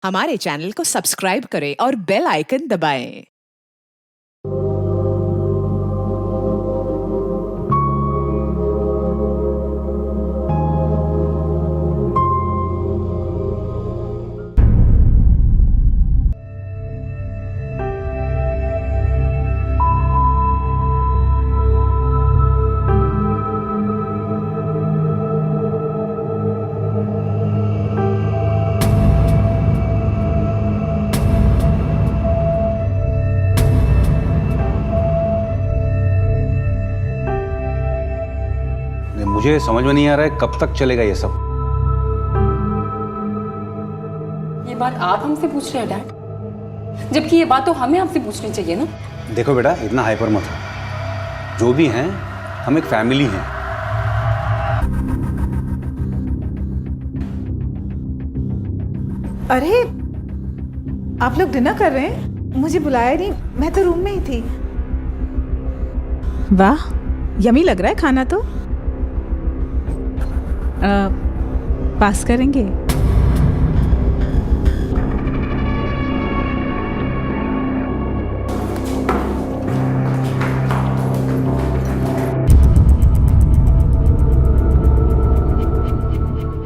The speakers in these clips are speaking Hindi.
हमारे चैनल को सब्सक्राइब करें और बेल आइकन दबाएं। मुझे समझ में नहीं आ रहा है कब तक चलेगा ये सब। ये बात आप हमसे पूछ रहे हैं डैड, जबकि ये बात तो हमें आपसे पूछनी चाहिए ना। देखो बेटा, इतना हाइपर मत हो। जो भी हैं, हम एक फैमिली हैं। अरे आप लोग डिनर कर रहे हैं? मुझे बुलाया नहीं, मैं तो रूम में ही थी। वाह, यमी लग रहा है खाना तो। पास करेंगे?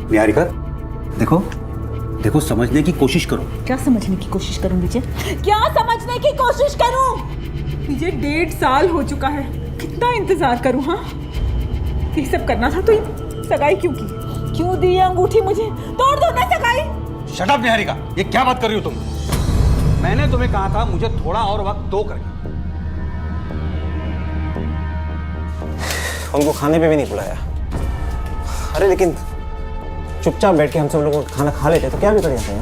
निहारिका, देखो देखो, समझने की कोशिश करो। क्या समझने की कोशिश करूं विजय? क्या समझने की कोशिश करूं? विजय 1.5 साल हो चुका है, कितना इंतजार करूं? हाँ, ये सब करना था तो सगाई क्यों की? क्यों दी अंगूठी मुझे? तोड़ दो ना सगाई। शट अप निहारिका, ये क्या बात कर रही हो तुम? मैंने तुम्हें कहा था मुझे थोड़ा और वक्त दो करके। उनको खाने पे भी नहीं बुलाया। अरे लेकिन चुपचाप बैठ के हम सब लोग खाना खा लेते तो क्या भी कर जाता है।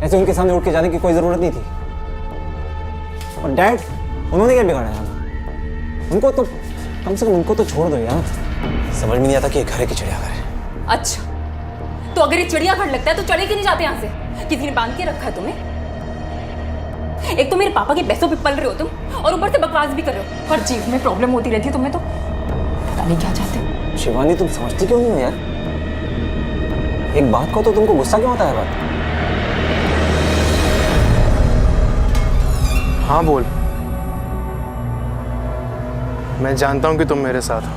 ऐसे उनके सामने उठ के जाने की कोई जरूरत नहीं थी। और डैड, उन्होंने क्या बिगाड़ा यार? उनको तो कम से कम उनको तो छोड़ दो यार। समझ में नहीं आता कि ये घर है कि चिड़ियाघर है। अच्छा, तो अगर ये चिड़ियाघर लगता है तो चले क्यों नहीं जाते यहाँ से? किसी ने बांध के रखा है तुम्हें? एक तो मेरे पापा के पैसों पे पल रहे हो तुम, और ऊपर से बकवास भी कर रहे हो। हर चीज में प्रॉब्लम होती रहती है तुम्हें, तो पता नहीं क्या चाहते हो। शिवानी, तुम समझती क्यों नहीं हो यार? एक बात को तो तुमको गुस्सा क्यों आता है? बात हाँ बोल। मैं जानता हूं कि तुम मेरे साथ हो,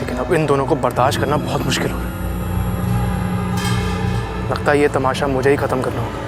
लेकिन अब इन दोनों को बर्दाश्त करना बहुत मुश्किल हो रहा है। लगता है ये तमाशा मुझे ही खत्म करना होगा।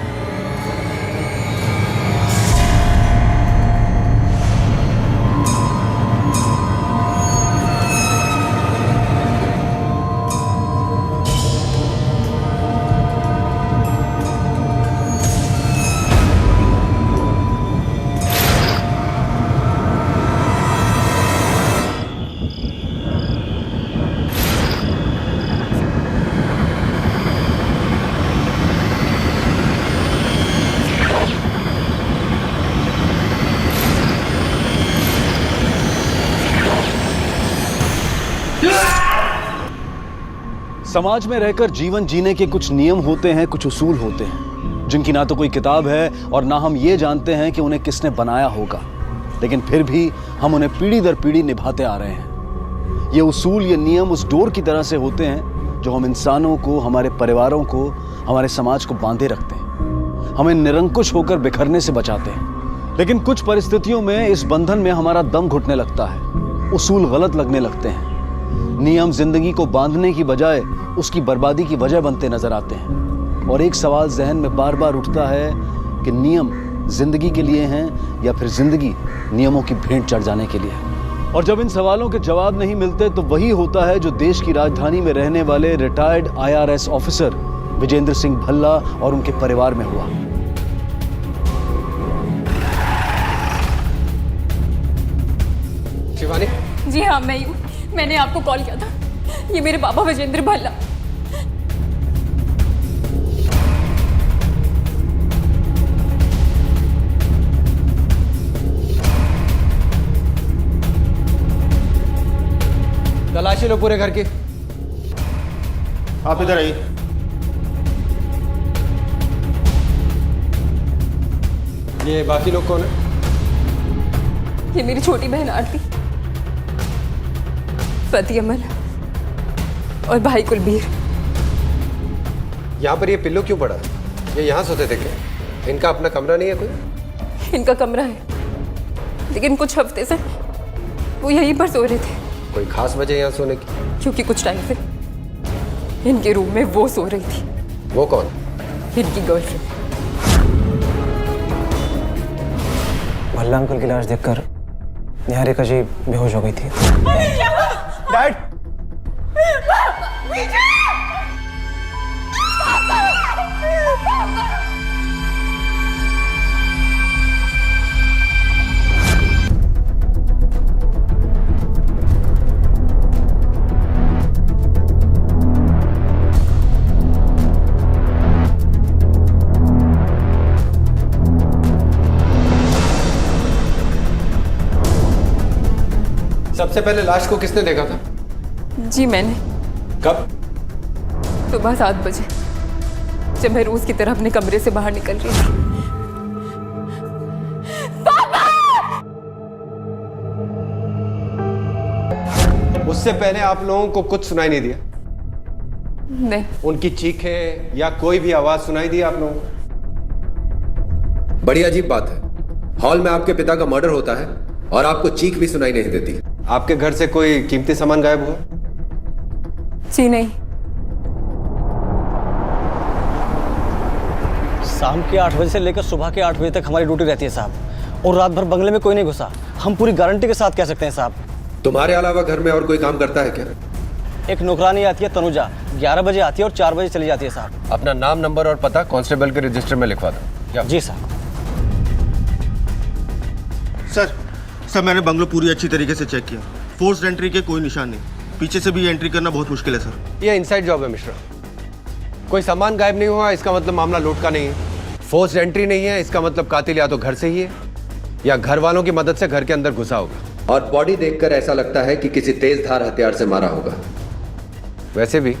समाज में रहकर जीवन जीने के कुछ नियम होते हैं, कुछ उसूल होते हैं, जिनकी ना तो कोई किताब है और ना हम ये जानते हैं कि उन्हें किसने बनाया होगा, लेकिन फिर भी हम उन्हें पीढ़ी दर पीढ़ी निभाते आ रहे हैं। ये उसूल, ये नियम उस डोर की तरह से होते हैं जो हम इंसानों को, हमारे परिवारों को, हमारे समाज को बांधे रखते हैं, हमें निरंकुश होकर बिखरने से बचाते हैं। लेकिन कुछ परिस्थितियों में इस बंधन में हमारा दम घुटने लगता है, उसूल गलत लगने लगते हैं। नियम जिंदगी को बांधने की बजाय उसकी बर्बादी की वजह बनते नजर आते हैं। और एक सवाल जहन में बार बार उठता है कि नियम जिंदगी के लिए हैं या फिर जिंदगी नियमों की भेंट चढ़ जाने के लिए। और जब इन सवालों के जवाब नहीं मिलते तो वही होता है जो देश की राजधानी में रहने वाले retired IRS officer Vijendra Singh Bhalla और उनके परिवार में हुआ। शिवानी? जी हाँ, मैं ही हूँ। मैंने आपको कॉल किया था। ये मेरे पापा विजेंद्र भल्ला। तलाशी लो पूरे घर की। आप इधर आइए। ये बाकी लोग कौन है? ये मेरी छोटी बहन आरती, पति अमल और भाई कुलबीर। यहाँ पर ये पिल्लो क्यों पड़ा है? ये यहाँ सोते थे क्या? इनका अपना कमरा नहीं है कोई? इनका कमरा है, लेकिन कुछ हफ्ते से वो यहीं पर सो रहे थे। कोई खास वजह यहाँ सोने की? क्योंकि कुछ टाइम से इनके रूम में वो सो रही थी। वो कौन? इनकी गर्लफ्रेंड। भल्ला अंकल की लाश देखकर निहारिका जी बेहोश हो गई थी। डैड, सबसे पहले लाश को किसने देखा था? जी मैंने, कब? सुबह 7 बजे, जब मैं रोज की तरह अपने कमरे से बाहर निकल रही थी। उससे पहले आप लोगों को कुछ सुनाई नहीं दिया? नहीं। उनकी चीखें या कोई भी आवाज सुनाई दी आप लोगों को? बड़ी अजीब बात है, हॉल में आपके पिता का मर्डर होता है और आपको चीख भी सुनाई नहीं देती। आपके घर से कोई कीमती सामान गायब हुआ? जी नहीं। शाम के 8 बजे से लेकर सुबह के 8 बजे तक हमारी ड्यूटी रहती है साहब, और रात भर बंगले में कोई नहीं घुसा। हम पूरी गारंटी के साथ कह सकते हैं साहब। तुम्हारे अलावा घर में और कोई काम करता है क्या? एक नौकरानी आती है तनुजा, 11 बजे आती है और 4 बजे चली जाती है साहब। अपना नाम, नंबर और पता कांस्टेबल के रजिस्टर में लिखवा दो। जी साहब। सर मैंने बंगलो पूरी अच्छी तरीके से चेक किया, फोर्स्ड एंट्री के कोई निशान नहीं, पीछे से भी एंट्री करना बहुत मुश्किल है सर। ये इनसाइड जॉब है मिश्रा। कोई सामान गायब नहीं हुआ इसका मतलब मामला लूट का नहीं है। फोर्स्ड एंट्री नहीं है इसका मतलब कातिल या तो घर से ही है या घर वालों की मदद से घर के अंदर घुसा होगा। और बॉडी देखकर ऐसा लगता है कि किसी तेज धार हथियार से मारा होगा। वैसे भी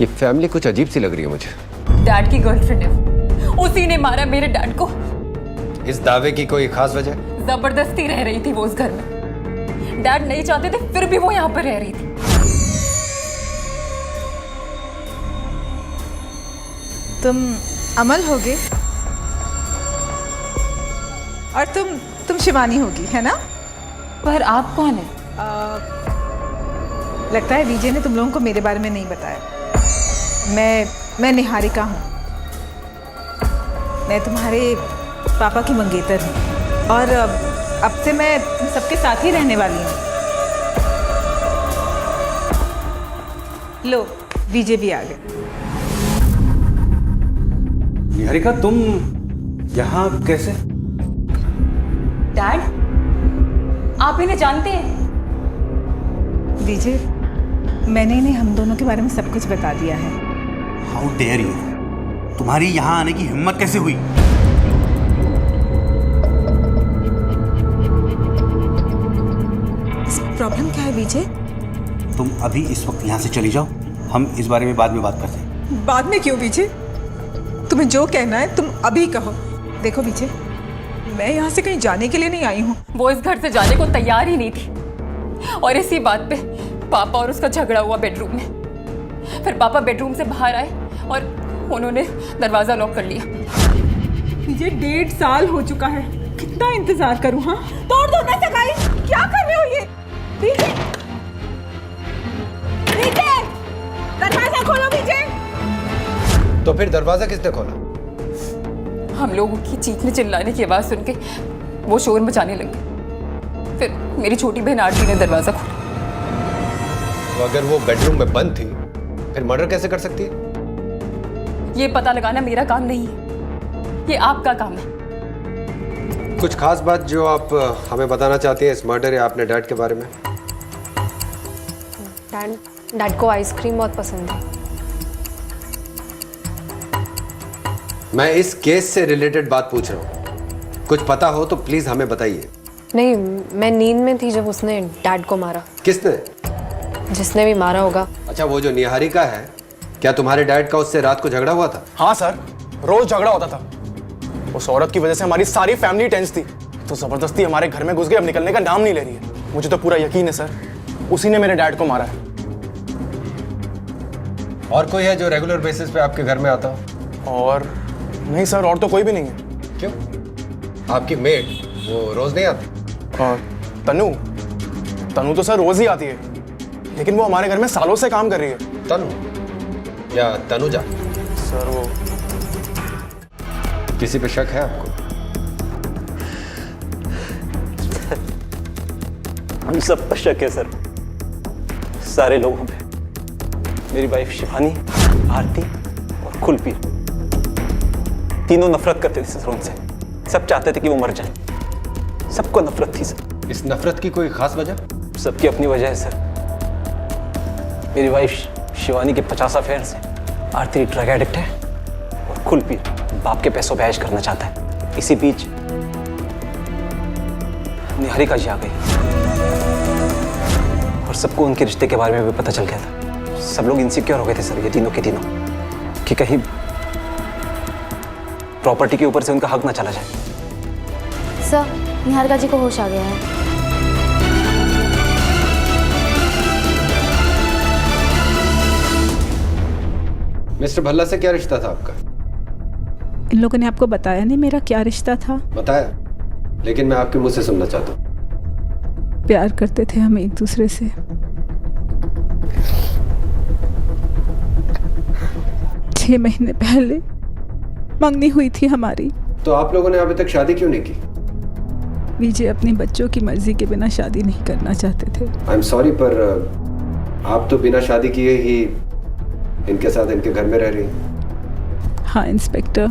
ये फैमिली कुछ अजीब सी लग रही है मुझे। डैड की गर्लफ्रेंड है, उसी ने मारा मेरे डैड को। इस दावे की कोई खास वजह? जबरदस्ती रह रही थी वो उस घर में। डैड नहीं चाहते थे, फिर भी वो यहाँ पर रह रही थी। तुम अमल होगे और तुम शिवानी होगी, है ना? पर आप कौन है? लगता है विजय ने तुम लोगों को मेरे बारे में नहीं बताया। मैं निहारिका हूँ। मैं तुम्हारे पापा की मंगेतर हूँ और अब से मैं तुम सबके साथ ही रहने वाली हूँ। लो, विजय भी आ गए। निहारिका, तुम यहाँ कैसे? डैड, आप इन्हें जानते हैं? विजय, मैंने इन्हें हम दोनों के बारे में सब कुछ बता दिया है। How dare you! तुम्हारी यहाँ आने की हिम्मत कैसे हुई? प्रॉब्लम क्या है विजय? तुम अभी इस वक्त यहाँ से चली जाओ, हम इस बारे में बाद में बात करते हैं। बाद में क्यों विजय? तुम्हें जो कहना है तुम अभी कहो। देखो विजय, मैं यहाँ से कहीं जाने के लिए नहीं आई हूँ। वो इस घर से जाने को तैयार ही नहीं थी, और इसी बात पे पापा और उसका झगड़ा हुआ बेडरूम में। फिर पापा बेडरूम से बाहर आए और उन्होंने दरवाजा लॉक कर लिया। विजय, 1.5 साल हो चुका है, कितना इंतजार करूँ? हाँ, तोड़ दो ना सगाई। क्या कर रहे हो ये? विजय, विजय, दरवाजा खोलो विजय। तो फिर दरवाजा किसने खोला? हम लोगों की चीखने चिल्लाने की आवाज सुन के वो शोर मचाने लगे। फिर मेरी छोटी बहन आरती ने दरवाजा खोला। तो अगर वो बेडरूम में बंद थी फिर मर्डर कैसे कर सकती है? ये पता लगाना मेरा काम नहीं है, ये आपका काम है। कुछ खास बात जो आप हमें बताना चाहती हैं इस मर्डर या अपने डैड के बारे में? डैड को आइसक्रीम बहुत पसंद है। मैं इस केस से रिलेटेड बात पूछ रहा हूँ, कुछ पता हो तो प्लीज हमें बताइए। नहीं, मैं नींद में थी जब उसने डैड को मारा। किसने? जिसने भी मारा होगा। अच्छा, वो जो निहारिका है, क्या तुम्हारे डैड का उससे रात को झगड़ा हुआ था? हाँ सर, रोज झगड़ा होता था। उस औरत की वजह से हमारी सारी फैमिली टेंस थी, तो जबरदस्ती हमारे घर में घुस गई, अब निकलने का नाम नहीं ले रही है। मुझे तो पूरा यकीन है सर, उसी ने मेरे डैड को मारा है। और कोई है जो रेगुलर बेसिस पे आपके घर में आता हो? और नहीं सर, और तो कोई भी नहीं है। क्यों? आपकी मेड वो रोज नहीं आती? और तनु तनु तो सर रोज ही आती है, लेकिन वो हमारे घर में सालों से काम कर रही है। तनु या तनुजा? सर वो किसी पे शक है आपको? हम सब पर शक है सर, सारे लोगों पे। मेरी वाइफ शिवानी, आरती और कुलपीर, तीनों नफरत करते थे सर उनसे। सब चाहते थे कि वो मर जाए। सबको नफरत थी सर। इस नफरत की कोई खास वजह? सबकी अपनी वजह है सर। मेरी वाइफ शिवानी के 50 अफेयर्स हैं, आरती ड्रग एडिक्ट है और कुलपीर बाप के पैसों पे ऐश करना चाहता है। इसी बीच निहारिका जी आ गई और सबको उनके रिश्ते के बारे में भी पता चल गया था। सब लोग इनसिक्योर हो गए थे सर, ये तीनों के तीनों, कि कहीं प्रॉपर्टी के ऊपर से उनका हक ना चला जाए। सर, निहारिका जी को होश आ गया है। मिस्टर भल्ला से क्या रिश्ता था आपका? इन लोगों ने आपको बताया नहीं मेरा क्या रिश्ता था? बताया, लेकिन मैं आपके मुंह से सुनना चाहता हूँ। प्यार करते थे हम एक दूसरे से। 6 महीने पहले मंगनी हुई थी हमारी। तो आप लोगों ने अभी तक शादी क्यों नहीं की? विजय अपने बच्चों की मर्जी के बिना शादी नहीं करना चाहते थे। आई एम सॉरी, पर आप तो बिना शादी किए ही इनके साथ इनके घर में रह रही हैं। हाँ इंस्पेक्टर,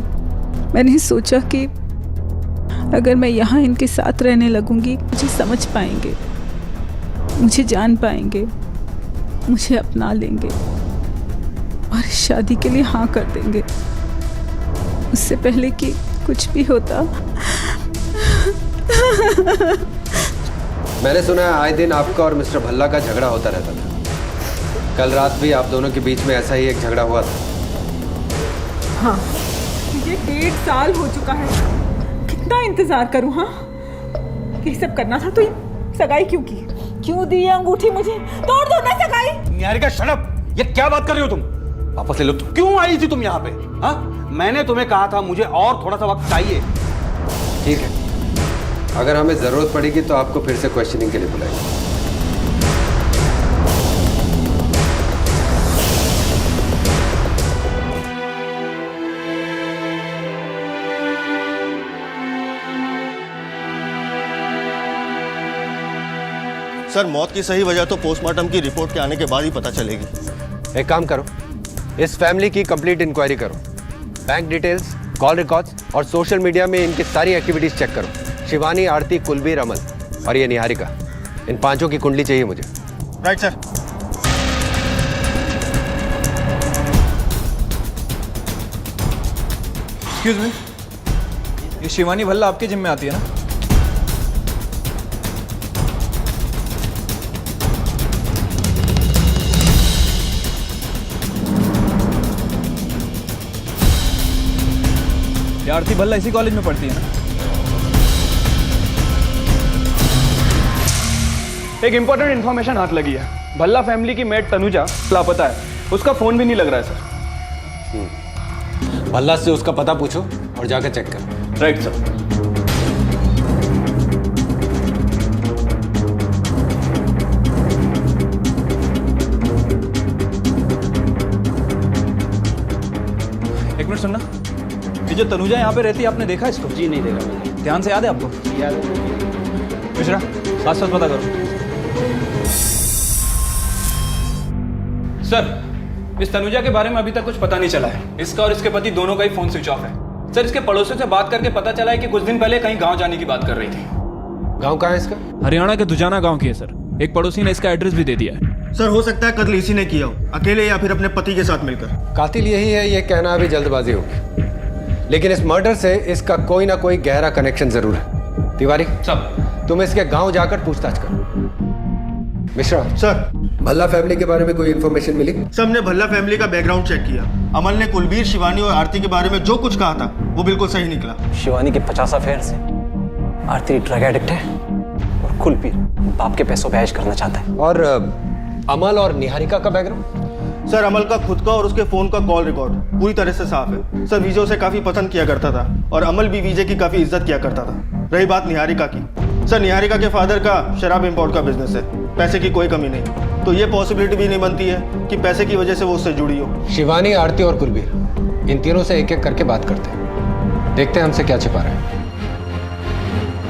मैंने सोचा कि अगर मैं यहाँ इनके साथ रहने लगूंगी, मुझे समझ पाएंगे, मुझे जान पाएंगे, मुझे अपना लेंगे और शादी के लिए हाँ कर देंगे। उससे पहले कि कुछ भी होता। मैंने सुना है आए दिन आपका और मिस्टर भल्ला का झगड़ा होता रहता था। कल रात भी आप दोनों के बीच में ऐसा ही एक झगड़ा हुआ था। हाँ, ये 1.5 साल हो चुका है। कितना इंतजार करूँ? हाँ, ये सब करना था तो ये सगाई क्यों की? क्यों दी अंगूठी मुझे? तोड़ दो ना सगाई। Niharika shut up! ये क्या बात कर रही हो तुम? वापस ले लो। क्यों आई थी तुम यहाँ पे? हाँ, मैंने तुम्हें कहा था मुझे और थोड़ा सा वक्त चाहिए। ठीक है, अगर हमें जरूरत पड़ेगी तो आपको फिर से क्वेश्चनिंग के लिए बुलाएंगे। सर, मौत की सही वजह तो पोस्टमार्टम की रिपोर्ट के आने के बाद ही पता चलेगी। एक काम करो, इस फैमिली की कंप्लीट इंक्वायरी करो। बैंक डिटेल्स, कॉल रिकॉर्ड्स और सोशल मीडिया में इनकी सारी एक्टिविटीज चेक करो। शिवानी, आरती, कुलबीर, अमल और ये निहारिका, इन पांचों की कुंडली चाहिए मुझे। Right sir. एक्सक्यूज मी, ये शिवानी भल्ला आपके जिम में आती है ना? ये आरती भल्ला इसी कॉलेज में पढ़ती है ना? एक इंपॉर्टेंट इन्फॉर्मेशन हाथ लगी है। भल्ला फैमिली की मेड तनुजा लापता है। उसका फोन भी नहीं लग रहा है सर। भल्ला से उसका पता पूछो और जाकर चेक कर। Right sir. एक मिनट सुनना, ये जो तनुजा यहाँ पे रहती है, आपने देखा इसको? जी नहीं देखा मैंने। ध्यान से याद है आपको? याद है। मिश्रा, साथ साथ पता करो। सर, इस तनुजा के बारे में अभी तक कुछ पता नहीं चला है। इसका और इसके पति दोनों का ही फोन स्विच ऑफ है। सर, इसके पड़ोसियों से बात करके पता चला है कि कुछ दिन पहले कहीं गांव जाने की बात कर रही थी। गांव कहाँ है इसका? हरियाणा के दुजाना गांव की है सर। एक पड़ोसी ने इसका एड्रेस भी दे दिया है। सर, हो सकता है कत्ल इसी ने किया हो, अकेले या फिर अपने पति के साथ मिलकर। कातिल यही है, ये कहना अभी जल्दबाजी होगी, लेकिन इस मर्डर से इसका कोई ना कोई गहरा कनेक्शन जरूर है। तिवारी सब तुम इसके गांव जाकर पूछताछ करो। मिश्रा सर, भल्ला फैमिली के बारे में कोई इन्फॉर्मेशन मिली? सबने भल्ला फैमिली का बैकग्राउंड चेक किया। अमल ने कुलबीर, शिवानी और आरती के बारे में जो कुछ कहा था वो बिल्कुल सही निकला। शिवानी के 50 अफेयर्स हैं, आरती ड्रग एडिक्ट है और कुलपीर बाप के पैसों पे ऐश करना चाहता है। और अमल और निहारिका का बैकग्राउंड? सर अमल का खुद का और उसके फ़ोन का कॉल रिकॉर्ड पूरी तरह से साफ है। सर विजय उसे काफ़ी पसंद किया करता था और अमल भी विजय की काफ़ी इज्जत किया करता था। रही बात निहारिका की, सर निहारिका के फादर का शराब इंपोर्ट का बिजनेस है, पैसे की कोई कमी नहीं, तो ये पॉसिबिलिटी भी नहीं बनती है कि पैसे की वजह से वो उससे जुड़ी हो। शिवानी, आरती और कुलबीर, इन तीनों से एक एक करके बात करते हैं, देखते हैं हमसे क्या छिपा रहा है।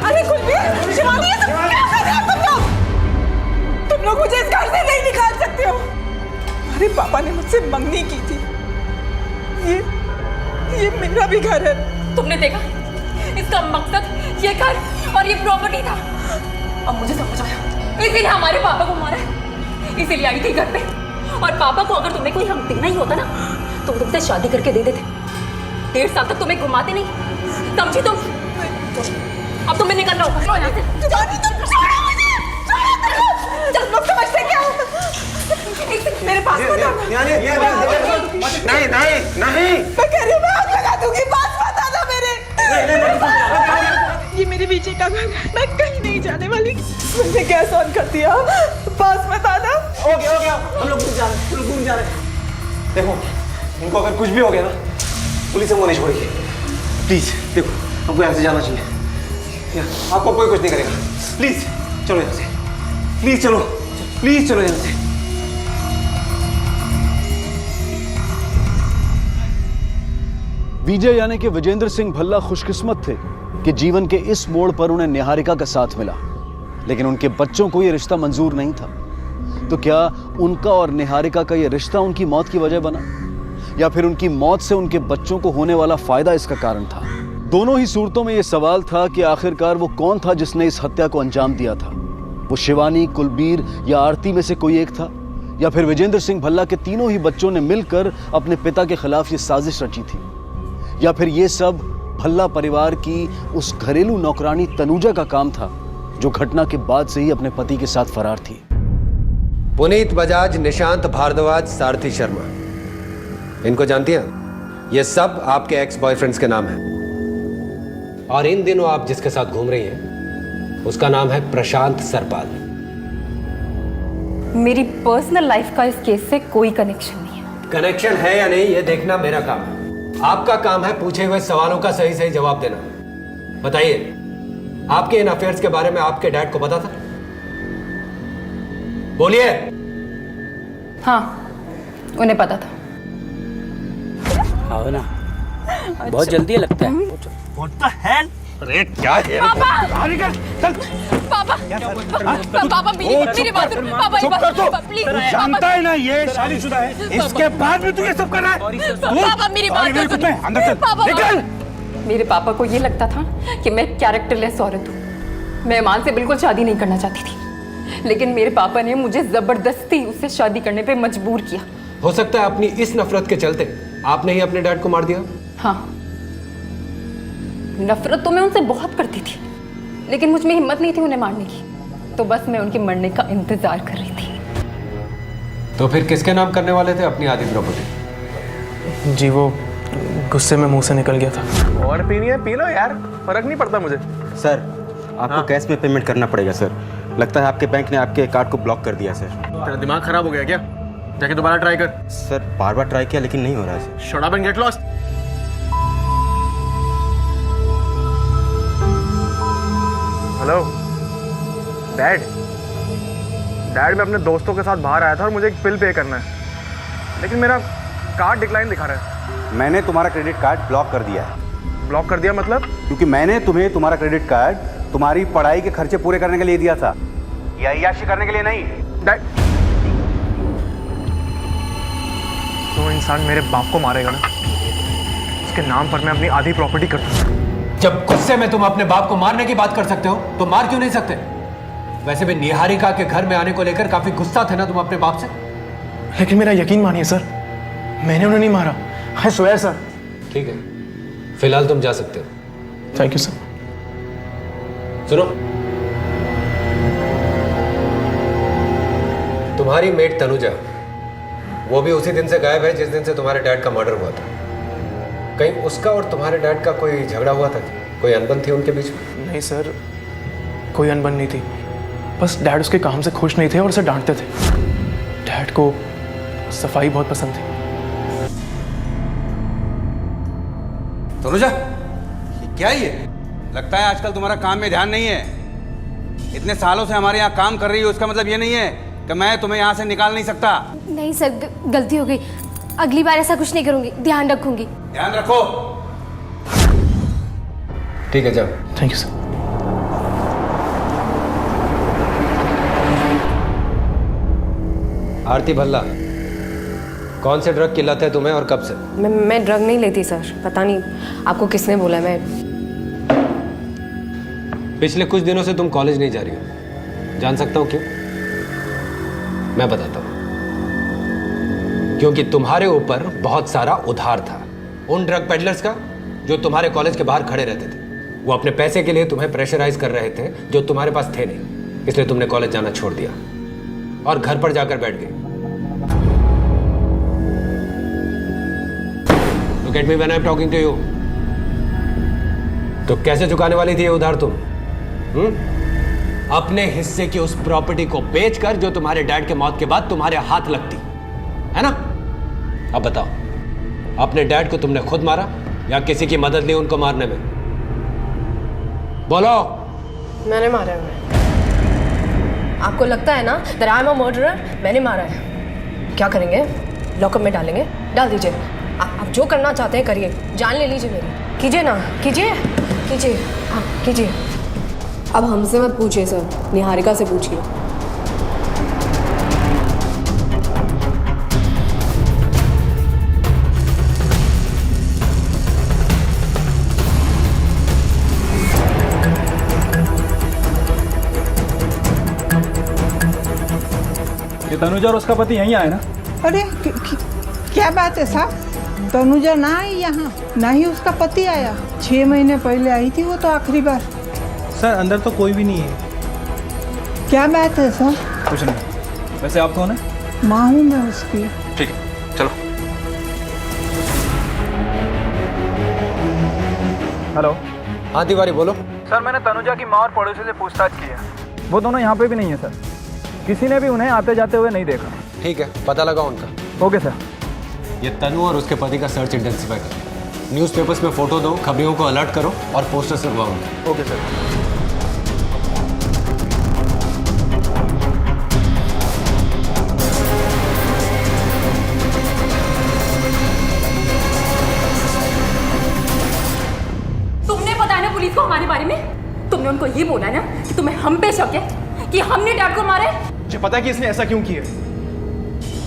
अरे कुलबीर, शिवानी, ये सब क्या कर रहे हो तुम लोग? तुम लोग मुझे इस घर से नहीं निकाल सकते हो। अरे पापा ने मुझसे मंगनी की थी, ये मेरा भी घर है। तुमने देखा, इसका मकसद ये घर और ये प्रॉपर्टी था। अब मुझे समझ आया, इसीलिए हमारे पापा को मारा, इसीलिए आई थी घर पे। और पापा को अगर तुम्हें कोई हक देना ही होता ना, तो वो तुमसे शादी करके दे देते। 1.5 साल तक तुम्हें घुमाते नहीं, समझी तुम? अब तुम्हें निकलना होगा। चलो यहाँ से। जानी, तुम छोड़ो मुझे, छोड़ो तुम। लोग समझते क्या हो? मेरे पास मत आना। नहीं नहीं नहीं, मैं कह रही हूँ, मैं आग लगा दूंगी। पास मत आना मेरे। ये मेरे पीछे का घर है, मैं कहीं नहीं जाने वाली। मैंने गैस ऑन कर दिया, पास मत आना। हो गया, हम लोग घूम जा रहे हैं। देखो, इनको अगर कुछ भी हो गया ना, पुलिस हमको नहीं छोड़ेगी। प्लीज देखो, हमको यहाँ से जाना चाहिए। आपको कोई कुछ नहीं करेगा। प्लीज चलो यहाँ से, प्लीज चलो यहाँ से। विजय यानी कि विजेंद्र सिंह भल्ला खुशकिस्मत थे कि जीवन के इस मोड़ पर उन्हें निहारिका का साथ मिला, लेकिन उनके बच्चों को यह रिश्ता मंजूर नहीं था। तो क्या उनका और निहारिका का यह रिश्ता उनकी मौत की वजह बना, या फिर उनकी मौत से उनके बच्चों को होने वाला फायदा इसका कारण था? दोनों ही सूरतों में यह सवाल था कि आखिरकार वो कौन था जिसने इस हत्या को अंजाम दिया था। वो शिवानी, कुलबीर या आरती में से कोई एक था, या फिर विजेंद्र सिंह भल्ला के तीनों ही बच्चों ने मिलकर अपने पिता के खिलाफ ये साजिश रची थी, या फिर ये सब भल्ला परिवार की उस घरेलू नौकरानी तनुजा का काम था जो घटना के बाद से ही अपने पति के साथ फरार थी। पुनीत बजाज, निशांत भारद्वाज, सारथी शर्मा, इनको जानती हैं? ये सब आपके एक्स बॉयफ्रेंड्स के नाम हैं। और इन दिनों आप जिसके साथ घूम रही हैं उसका नाम है प्रशांत सरपाल। मेरी पर्सनल लाइफ का इस केस से कोई कनेक्शन नहीं है। कनेक्शन है या नहीं ये देखना मेरा काम है। आपका काम है पूछे हुए सवालों का सही सही जवाब देना। बताइए, आपके इन अफेयर्स के बारे में आपके डैड को पता था? बोलिए। हाँ, उन्हें पता था। आओ ना, बहुत जल्दी लगता है। अरे क्या है? पापा मेरी बात सुनो। पापा चुप कर तू। प्लीज। जानता है ना ये शादीशुदा है, इसके बाद भी तू ये सब कर रहा है। पापा मेरी बात सुनो। अंदर चल, निकल। मेरे पापा को ये लगता था कि मैं कैरेक्टरलेस औरत हूँ। मैं ईमान से बिल्कुल शादी नहीं करना चाहती थी, लेकिन मेरे पापा ने मुझे जबरदस्ती उससे शादी करने पे मजबूर किया। हो सकता है अपनी इस नफरत के चलते आपने ही अपने डैड को मार दिया। हाँ, नफरत तो मैं उनसे बहुत करती थी, लेकिन मुझ में हिम्मत नहीं थी उन्हें मारने की, तो बस मैं उनके मरने का इंतजार कर रही थी। तो फिर किसके नाम करने वाले थे अपनी आधी प्रॉपर्टी? जी वो गुस्से में मुंह से निकल गया था। और पीनी है पी लो यार, फर्क नहीं पड़ता मुझे। सर आपको कैश में पेमेंट करना पड़ेगा सर। लगता है आपके बैंक ने आपके कार्ड को ब्लॉक कर दिया सर। तेरा दिमाग खराब हो गया क्या? जाके दोबारा ट्राई कर। सर बार बार ट्राई किया लेकिन नहीं हो रहा है sir. Shut up and get lost. Hello dad. Dad, मैं अपने दोस्तों के साथ बाहर आया था और मुझे एक बिल पे करना है, लेकिन मेरा कार्ड डिक्लाइन दिखा रहा है। मैंने तुम्हारा क्रेडिट कार्ड ब्लॉक कर दिया है। ब्लॉक कर दिया मतलब? क्योंकि मैंने तुम्हें तुम्हारा क्रेडिट कार्ड तुम्हारी पढ़ाई के खर्चे पूरे करने के लिए दिया था, या अय्याशी करने के लिए नहीं। डैड, तो इंसान मेरे बाप को मारेगा ना, उसके नाम पर मैं अपनी आधी प्रॉपर्टी कर दूंगा। जब गुस्से में तुम अपने बाप को मारने की बात कर सकते हो तो मार क्यों नहीं सकते? वैसे भी निहारिका के घर में आने को लेकर काफी गुस्सा थे ना तुम अपने बाप से? लेकिन मेरा यकीन मानिए सर, मैंने उन्हें नहीं मारा। I swear sir. ठीक है, फिलहाल तुम जा सकते हो। Thank you sir. सुनो, तुम्हारी मेट तनुजा, वो भी उसी दिन से गायब है जिस दिन से तुम्हारे डैड का मर्डर हुआ था। कहीं उसका और तुम्हारे डैड का कोई झगड़ा हुआ था? कोई अनबन थी उनके बीच में? नहीं सर, कोई अनबन नहीं थी। बस डैड उसके काम से खुश नहीं थे और उसे डांटते थे। डैड को सफाई बहुत पसंद थी। तनुजा, ये क्या ये? लगता है आजकल तुम्हारा काम में ध्यान नहीं है। इतने सालों से हमारे यहाँ काम कर रही हो, इसका मतलब ये नहीं है कि मैं तुम्हें यहाँ से निकाल नहीं सकता। नहीं सर, गलती हो गई। अगली बार ऐसा कुछ नहीं करूंगी, ध्यान रखूंगी। ध्यान रखो। ठीक है, जाओ। Thank you sir. Aarti Bhalla, कौन से ड्रग की लत है तुम्हें और कब से? मैं ड्रग नहीं लेती सर, पता नहीं आपको किसने बोला। मैं पिछले कुछ दिनों से तुम कॉलेज नहीं जा रही हो, जान सकता हूं क्यों? मैं बताता हूं। क्योंकि तुम्हारे ऊपर बहुत सारा उधार था उन ड्रग पेडलर्स का जो तुम्हारे कॉलेज के बाहर खड़े रहते थे। वो अपने पैसे के लिए तुम्हें प्रेशराइज कर रहे थे जो तुम्हारे पास थे नहीं, इसलिए तुमने कॉलेज जाना छोड़ दिया और घर पर जाकर बैठ गई। Look at me when I'm talking to you. तो कैसे चुकाने वाली थी ये उधार तुम? अपने हिस्से की उस प्रॉपर्टी को बेचकर जो तुम्हारे डैड के मौत के बाद तुम्हारे हाथ लगती है ना? अब बताओ, अपने डैड को तुमने खुद मारा या किसी की मदद ली उनको मारने में? बोलो। मैंने मारा है उन्हें। आपको लगता है ना that I'm a murderer? मैंने मारा है। क्या करेंगे? लॉकअप में डालेंगे? डाल दीजिए। आप जो करना चाहते हैं करिए, जान ले लीजिए मेरी। कीजिए ना, कीजिए कीजिए, हाँ कीजिए। अब हमसे मत पूछिए सर, निहारिका से पूछिए। ये तनुजा और उसका पति यहीं आए ना? अरे क्या बात है साहब? तनुजा ना आई यहाँ, ना ही उसका पति आया। 6 महीने पहले आई थी वो तो आखिरी बार। सर अंदर तो कोई भी नहीं है। क्या बात है सर? कुछ नहीं। वैसे आप कौन है? माँ हूँ मैं उसकी। ठीक है, चलो। हेलो। हाँ तिवारी बोलो। सर मैंने तनुजा की माँ और पड़ोसी से पूछताछ की है। वो दोनों यहाँ पे भी नहीं है सर। किसी ने भी उन्हें आते जाते हुए नहीं देखा। ठीक है, पता लगा उनका। Okay sir. ये तनु और उसके पति का सर्च इंटेंसिफाई करो। न्यूज़पेपर्स में फोटो दो, खबरियों को अलर्ट करो और पोस्टर्स लगवाओ उनके। Okay sir. तुमने बताया ना पुलिस को हमारे बारे में? तुमने उनको ये बोला ना कि तुम्हें हम पे शक है कि हमने डैड को मारा है? मुझे पता है कि इसने ऐसा क्यों किया।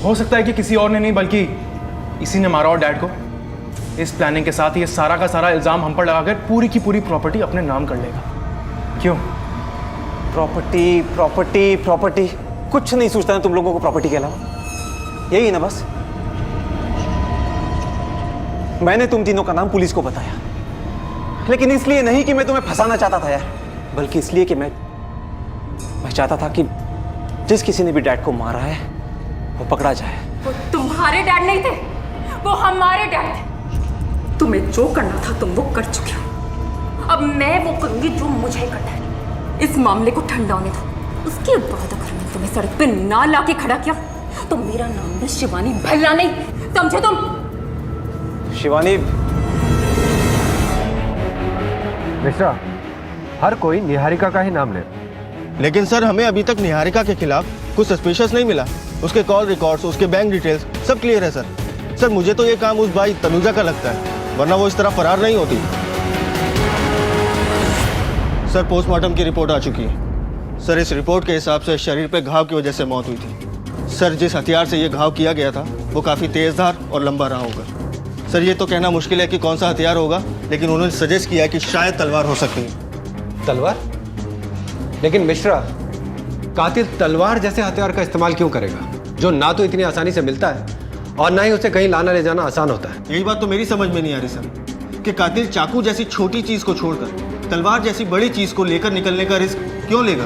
हो सकता है कि किसी और ने नहीं बल्कि इसी ने मारा और डैड को। इस प्लानिंग के साथ ये सारा का सारा इल्जाम हम पर लगाकर पूरी की पूरी प्रॉपर्टी अपने नाम कर लेगा। क्यों? प्रॉपर्टी प्रॉपर्टी प्रॉपर्टी, कुछ नहीं सोचता है तुम लोगों को प्रॉपर्टी के अलावा? यही ना बस? मैंने तुम तीनों का नाम पुलिस को बताया, लेकिन इसलिए नहीं कि मैं तुम्हें फंसाना चाहता था यार, बल्कि इसलिए कि मैं चाहता था कि जिस किसी ने भी डैड को मारा है वो पकड़ा जाए। वो तुम्हारे डैड नहीं थे, वो हमारे डैड थे। तुम्हें जो करना था तुम वो कर चुके हो। अब मैं वो करूंगी जो मुझे करना है। इस मामले को ठंडा होने दो। उसके बाद अगर मैंने तुम्हें सड़क पे ना लाके खड़ा किया तो मेरा नाम भी शिवानी भल्ला नहीं, समझे तुम? शिवानी। मिश्रा, हर कोई निहारिका का ही नाम ले। लेकिन सर हमें अभी तक निहारिका के खिलाफ कुछ सस्पिशियस नहीं मिला। उसके कॉल रिकॉर्ड्स, उसके बैंक डिटेल्स सब क्लियर है सर। सर मुझे तो ये काम उस भाई तनुजा का लगता है, वरना वो इस तरह फरार नहीं होती। सर पोस्टमार्टम की रिपोर्ट आ चुकी है। सर इस रिपोर्ट के हिसाब से शरीर पे घाव की वजह से मौत हुई थी। सर जिस हथियार से ये घाव किया गया था वो काफ़ी तेज़धार और लंबा रहा होगा। सर ये तो कहना मुश्किल है कि कौन सा हथियार होगा, लेकिन उन्होंने सजेस्ट किया है कि शायद तलवार हो सकती है। तलवार? लेकिन मिश्रा, कातिल तलवार जैसे हथियार का इस्तेमाल क्यों करेगा जो ना तो इतनी आसानी से मिलता है और ना ही उसे कहीं लाना ले जाना आसान होता है? यही बात तो मेरी समझ में नहीं आ रही सर, कि कातिल चाकू जैसी छोटी चीज को छोड़कर तलवार जैसी बड़ी चीज को लेकर निकलने का रिस्क क्यों लेगा?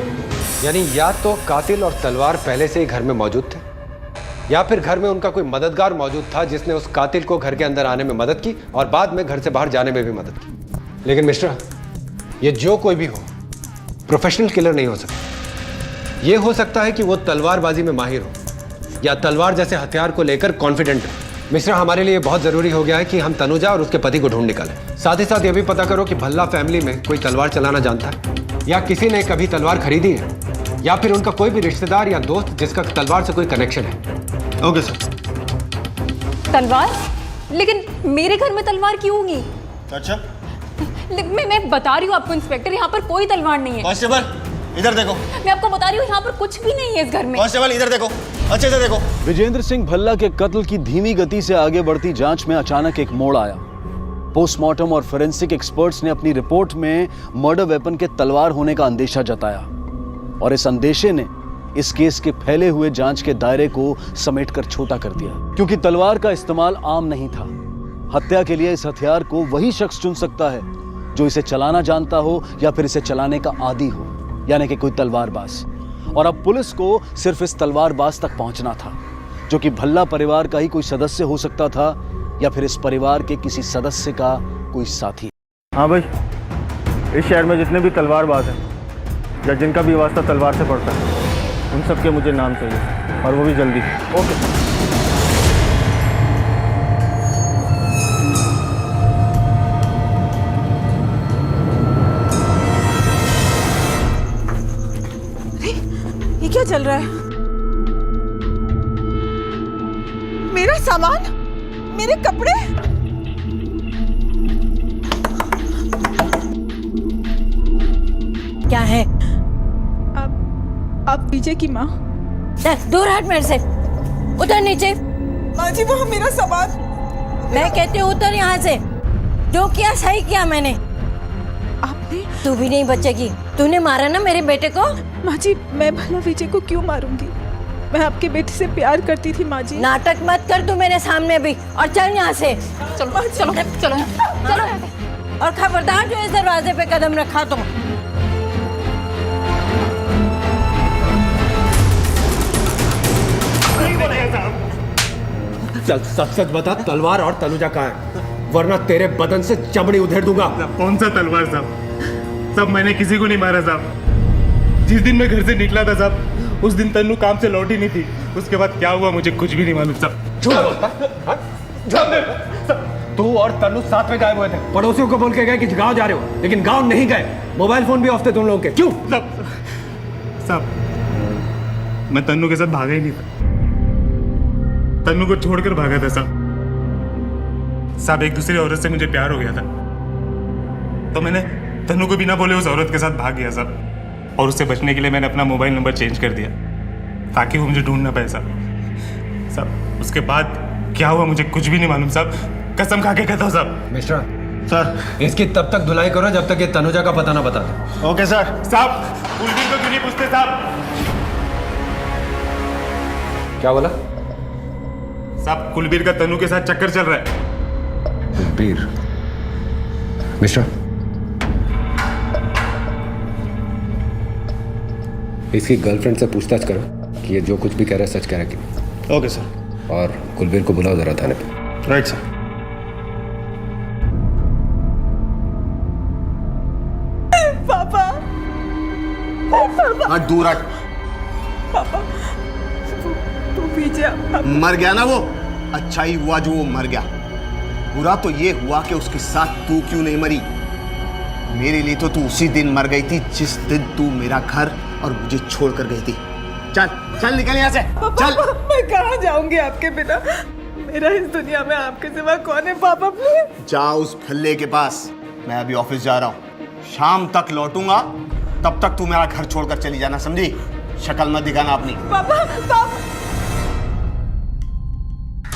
यानी या तो कातिल और तलवार पहले से ही घर में मौजूद थे, या फिर घर में उनका कोई मददगार मौजूद था जिसने उस कातिल को घर के अंदर आने में मदद की और बाद में घर से बाहर जाने में भी मदद की। लेकिन मिश्रा, ये जो कोई भी हो प्रोफेशनल किलर नहीं हो सकता। ये हो सकता है कि वो तलवारबाजी में माहिर हो, या तलवार जैसे हथियार को लेकर कॉन्फिडेंट रहे। मिश्रा, हमारे लिए बहुत जरूरी हो गया है कि हम तनुजा और उसके पति को ढूंढ निकालें। साथ ही साथ ये भी पता करो कि भल्ला फैमिली में कोई तलवार चलाना जानता है, या किसी ने कभी तलवार खरीदी है, या फिर उनका कोई भी रिश्तेदार या दोस्त जिसका तलवार से कोई कनेक्शन है। Okay sir. तलवार? लेकिन मेरे घर में तलवार क्यों होगी? अच्छा, मैं बता रही हूँ आपको इंस्पेक्टर, यहाँ पर कोई तलवार नहीं है। कांस्टेबल इधर देखो। मैं आपको बता रही हूँ यहाँ पर कुछ भी नहीं है इस घर में। कांस्टेबल इधर देखो, अच्छे से देखो। विजेंद्र सिंह भल्ला के कत्ल की धीमी गति से आगे बढ़ती जांच में अचानक एक मोड़ आया। पोस्टमार्टम और फोरेंसिक एक्सपर्ट्स ने अपनी रिपोर्ट में मर्डर वेपन के तलवार होने का अंदेशा जताया, और इस अंदेशे ने इस केस के फैले हुए जांच के दायरे को समेटकर छोटा कर दिया, क्योंकि तलवार का इस्तेमाल आम नहीं था। हत्या के लिए इस हथियार को वही शख्स चुन सकता है जो इसे चलाना जानता हो या फिर इसे चलाने का आदी हो, यानी कि कोई तलवारबाज। और अब पुलिस को सिर्फ इस तलवारबाज तक पहुंचना था, जो कि भल्ला परिवार का ही कोई सदस्य हो सकता था या फिर इस परिवार के किसी सदस्य का कोई साथी। हाँ भाई, इस शहर में जितने भी तलवारबाज हैं या जिनका भी वास्ता तलवार से पड़ता है, उन सब के मुझे नाम चाहिए, और वो भी जल्दी। ओके। ये क्या चल रहा है? मेरा सामान, मेरे कपड़े। क्या है? आप विजय की माँ? दूर हट मेरे से, उतर नीचे। माँ जी, वो मेरा सामान। मैं कहती हूँ उतर यहाँ से। जो किया सही किया मैंने। आपने? तू भी नहीं बचेगी। तूने मारा ना मेरे बेटे को। माँ जी, मैं भला विजय को क्यों मारूंगी? मैं आपके बेटे से प्यार करती थी माँ जी। नाटक मत कर तू मेरे सामने भी, और चल यहाँ से। चलो चलो चलो चलो। और खबरदार जो इस दरवाजे पे कदम रखा तो। चल सच सच बता, तलवार और तनुजा कहाँ है, वरना तेरे बदन से चमड़ी उधेड़ दूंगा। कौन सा तलवार साहब? सब मैंने किसी को नहीं मारा साहब। जिस दिन मैं घर से निकला था साहब, उस दिन तन्नू काम से लौटी नहीं थी। उसके बाद क्या हुआ मुझे कुछ भी नहीं मालूम साहब। झूठ बोलता? तू और तन्नू साथ में गायब हुए थे। पड़ोसियों को बोल के गए कि गांव जा रहे हो, लेकिन गांव नहीं गए। मोबाइल फोन भी ऑफ थे तुम लोगों के। क्यों? साहब, मैं तन्नू के साथ भागा ही नहीं था। तन्नू को छोड़कर भागा था साहब। एक दूसरी औरत से मुझे प्यार हो गया था, तो मैंने तन्नू को बिना बोले उस औरत के साथ भाग गया साहब। और उससे बचने के लिए मैंने अपना मोबाइल नंबर चेंज कर दिया, ताकि वो मुझे ढूंढ ना पाए साहब। उसके बाद क्या हुआ मुझे कुछ भी नहीं मालूम साहब। कसम खा के कहता हूँ साहब। मिश्रा सर, इसकी तब तक धुलाई करो जब तक ये तनुजा का पता ना बता दे। Okay sir. साहब, कुलदीप को क्यों नहीं पूछते साहब? क्या बोला? साहब, कुलबीर का तन्नू के साथ चक्कर चल रहा है। कुलबीर? मिश्रा, इसकी गर्लफ्रेंड से पूछताछ करो कि ये जो कुछ भी कह रहा है सच कह रहा है कि नहीं। Okay sir. और कुलबीर को बुलाओ जरा थाने पे। Right sir. पापा, हट, दूर हट। पापा, वो विजय मर गया ना वो। अच्छा ही हुआ जो वो मर गया। बुरा तो ये हुआ कि उसके साथ तू क्यों नहीं मरी। मेरे लिए तो तू उसी दिन मर गई थी जिस दिन तू मेरा घर और मुझे छोड़कर गई थी। चल चल निकल यहाँ से। चल। मैं कहाँ जाऊंगी आपके बिना? मेरा इस दुनिया में आपके सिवा कौन है? पापा प्लीज। जा उस फल्ले के पास। मैं अभी ऑफिस जा रहा हूँ, शाम तक लौटूंगा। तब तक तू मेरा घर छोड़कर चली जाना, समझी? शक्ल मत दिखाना अपनी। पापा, पापा।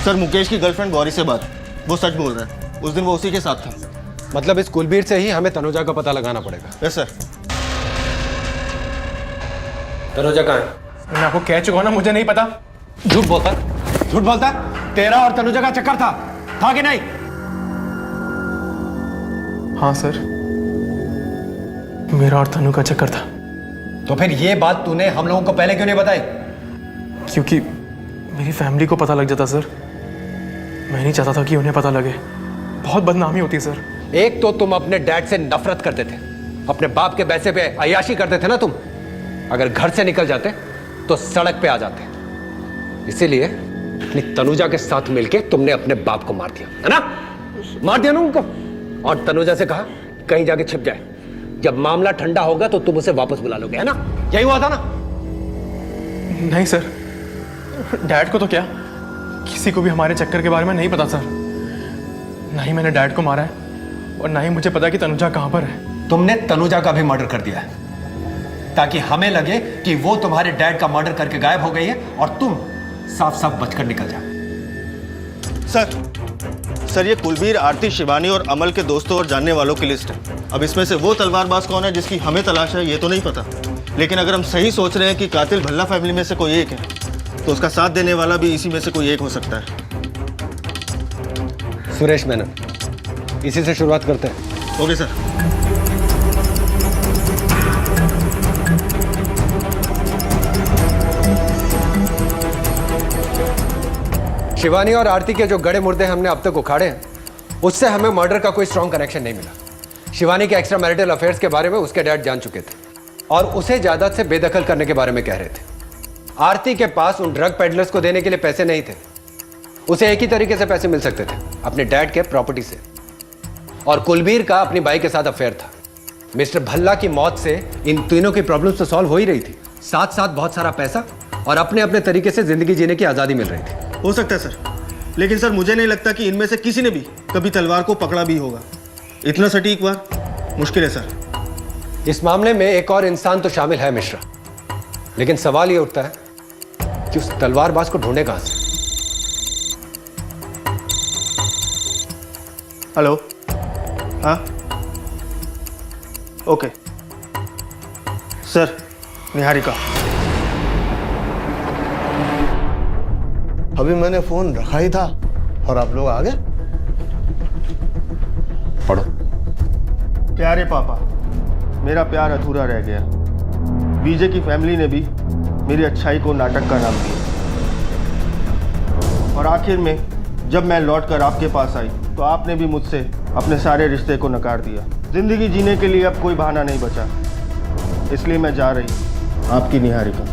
सर, मुकेश की गर्लफ्रेंड गौरी से बात, वो सच बोल रहा है। उस दिन वो उसी के साथ था। मतलब इस कुलबीर से ही हमें तनुजा का पता लगाना पड़ेगा। Yes sir. तनुजा कहाँ है? मैं आपको कह चुका हूं ना, मुझे नहीं पता। झूठ बोलता, झूठ बोलता। तेरा और तनुजा का चक्कर था कि नहीं? हाँ सर, मेरा और तनु का चक्कर था। तो फिर ये बात तूने हम लोगों को पहले क्यों नहीं बताई? क्योंकि मेरी फैमिली को पता लग जाता सर। मैं नहीं चाहता था कि उन्हें पता लगे, बहुत बदनामी होती सर। एक तो तुम अपने डैड से नफरत करते थे, अपने बाप के पैसे पे अय्याशी करते थे ना तुम। अगर घर से निकल जाते तो सड़क पे आ जाते। इसीलिए अपनी तनुजा के साथ मिलके तुमने अपने बाप को मार दिया, है ना? मार दिया ना उनको। और तनुजा से कहा कहीं जाके छिप जाए, जब मामला ठंडा होगा तो तुम उसे वापस बुला लोगे, है ना? यही हुआ था ना? नहीं सर, डैड को तो क्या, किसी को भी हमारे चक्कर के बारे में नहीं पता सर। ना ही मैंने डैड को मारा है और ना ही मुझे पता कि तनुजा कहां पर है। तुमने तनुजा का भी मर्डर कर दिया है ताकि हमें लगे कि वो तुम्हारे डैड का मर्डर करके गायब हो गई है और तुम साफ साफ बचकर निकल जाओ। सर ये कुलबीर, आरती, शिवानी और अमल के दोस्तों और जानने वालों की लिस्ट है। अब इसमें से वो तलवारबाज कौन है जिसकी हमें तलाश है ये तो नहीं पता, लेकिन अगर हम सही सोच रहे हैं कि कातिल भल्ला फैमिली में से कोई एक है तो उसका साथ देने वाला भी इसी में से कोई एक हो सकता है। सुरेश मेनन, इसी से शुरुआत करते हैं। Okay sir. शिवानी और आरती के जो गड़े मुर्दे हमने अब तक उखाड़े हैं उससे हमें मर्डर का कोई स्ट्रॉन्ग कनेक्शन नहीं मिला। शिवानी के एक्स्ट्रा मैरिटल अफेयर्स के बारे में उसके डैड जान चुके थे और उसे जायदाद से बेदखल करने के बारे में कह रहे थे। आरती के पास उन ड्रग पेडलर्स को देने के लिए पैसे नहीं थे, उसे एक ही तरीके से पैसे मिल सकते थे, अपने डैड के प्रॉपर्टी से। और कुलबीर का अपनी बाई के साथ अफेयर था। मिस्टर भल्ला की मौत से इन तीनों की प्रॉब्लम्स तो सॉल्व हो ही रही थी, साथ साथ बहुत सारा पैसा और अपने अपने तरीके से जिंदगी जीने की आजादी मिल रही थी। हो सकता है सर, लेकिन सर मुझे नहीं लगता कि इनमें से किसी ने भी कभी तलवार को पकड़ा भी होगा। इतना सटीक वार मुश्किल है सर। इस मामले में एक और इंसान तो शामिल है मिश्रा, लेकिन सवाल यह उठता है कि उस तलवारबाज को ढूंढे कहां से। हेलो, हाँ ओके सर। निहारिका, अभी मैंने फोन रखा ही था और आप लोग आ गए। पढ़ो। प्यारे पापा, मेरा प्यार अधूरा रह गया। विजय की फैमिली ने भी मेरी अच्छाई को नाटक का नाम दिया और आखिर में जब मैं लौटकर आपके पास आई तो आपने भी मुझसे अपने सारे रिश्ते को नकार दिया। जिंदगी जीने के लिए अब कोई बहाना नहीं बचा, इसलिए मैं जा रही। आपकी निहारिका।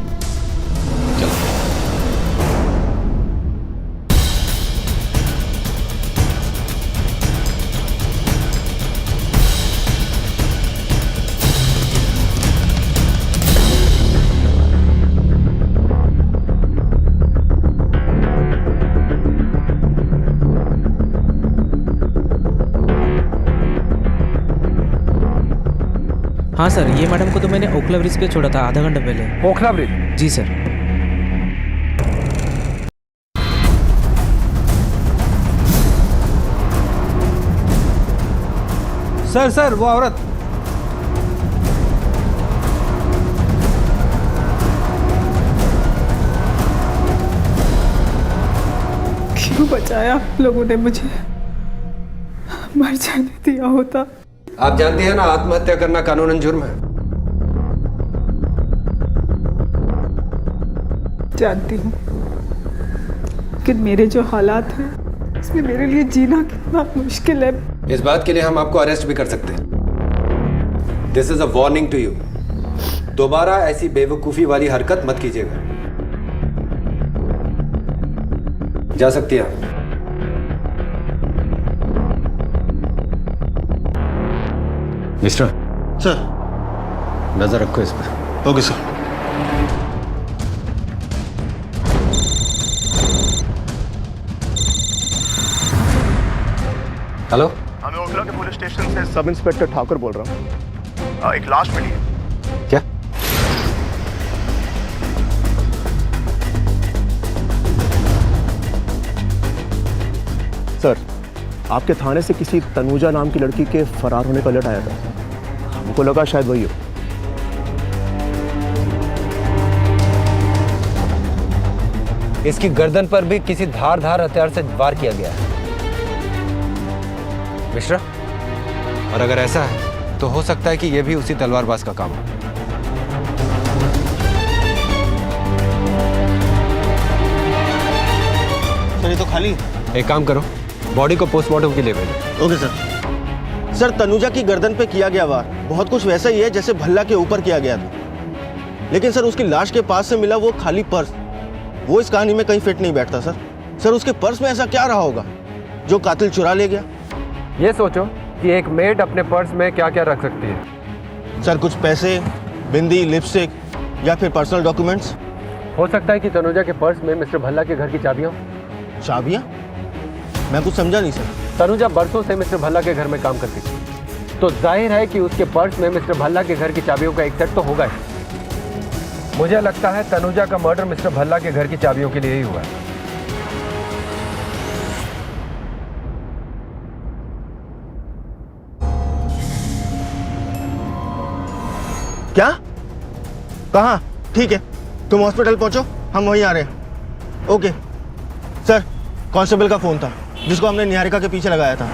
हाँ सर, ये मैडम को तो मैंने ओखला ब्रिज पे छोड़ा था आधा घंटा पहले। ओखला ब्रिज? जी सर। सर सर वो औरत। क्यों बचाया आप लोगों ने मुझे? मर जाने दिया होता। आप जानती हैं ना, आत्महत्या करना कानूनन जुर्म है। जानती हूँ, लेकिन मेरे जो हालात हैं उसमें मेरे लिए जीना कितना मुश्किल है। इस बात के लिए हम आपको अरेस्ट भी कर सकते हैं। This is a warning to you. दोबारा ऐसी बेवकूफी वाली हरकत मत कीजिएगा। जा सकती हैं आप। मिस्टर। सर। नजर रखो इस पर। Okay sir. हेलो, मैं ओखला के पुलिस स्टेशन से सब इंस्पेक्टर ठाकुर बोल रहा हूँ। एक लाश मिली है। क्या? सर, आपके थाने से किसी तनुजा नाम की लड़की के फरार होने का अलर्ट आया था। हमको लगा शायद वही हो। इसकी गर्दन पर भी किसी धारदार हथियार से वार किया गया है मिश्रा, और अगर ऐसा है तो हो सकता है कि यह भी उसी तलवारबाज का काम हो। सर ये तो खाली है। एक काम करो, बॉडी को पोस्टमार्टम के लिए भेजो। Okay sir. सर तनुजा की गर्दन पे किया गया वार बहुत कुछ वैसा ही है जैसे भल्ला के ऊपर किया गया था, लेकिन सर उसकी लाश के पास से मिला वो खाली पर्स वो इस कहानी में कहीं फिट नहीं बैठता सर। सर उसके पर्स में ऐसा क्या रहा होगा जो कातिल चुरा ले गया? ये सोचो कि एक मेड अपने पर्स में क्या क्या रख सकती है। सर कुछ पैसे, बिंदी, लिपस्टिक या फिर पर्सनल डॉक्यूमेंट्स। हो सकता है कि तनुजा के पर्स में मिस्टर भल्ला के घर की चाबियां। चाबियां? मैं कुछ समझा नहीं सर। तनुजा बरसों से मिस्टर भल्ला के घर में काम करती थी, तो जाहिर है कि उसके पर्स में मिस्टर भल्ला के घर की चाबियों का एक सेट तो होगा ही। मुझे लगता है तनुजा का मर्डर मिस्टर भल्ला के घर की चाबियों के लिए ही हुआ है। क्या? कहाँ? ठीक है, तुम हॉस्पिटल पहुंचो, हम वहीं आ रहे हैं। Okay sir. कांस्टेबल का फोन था जिसको हमने निहारिका के पीछे लगाया था।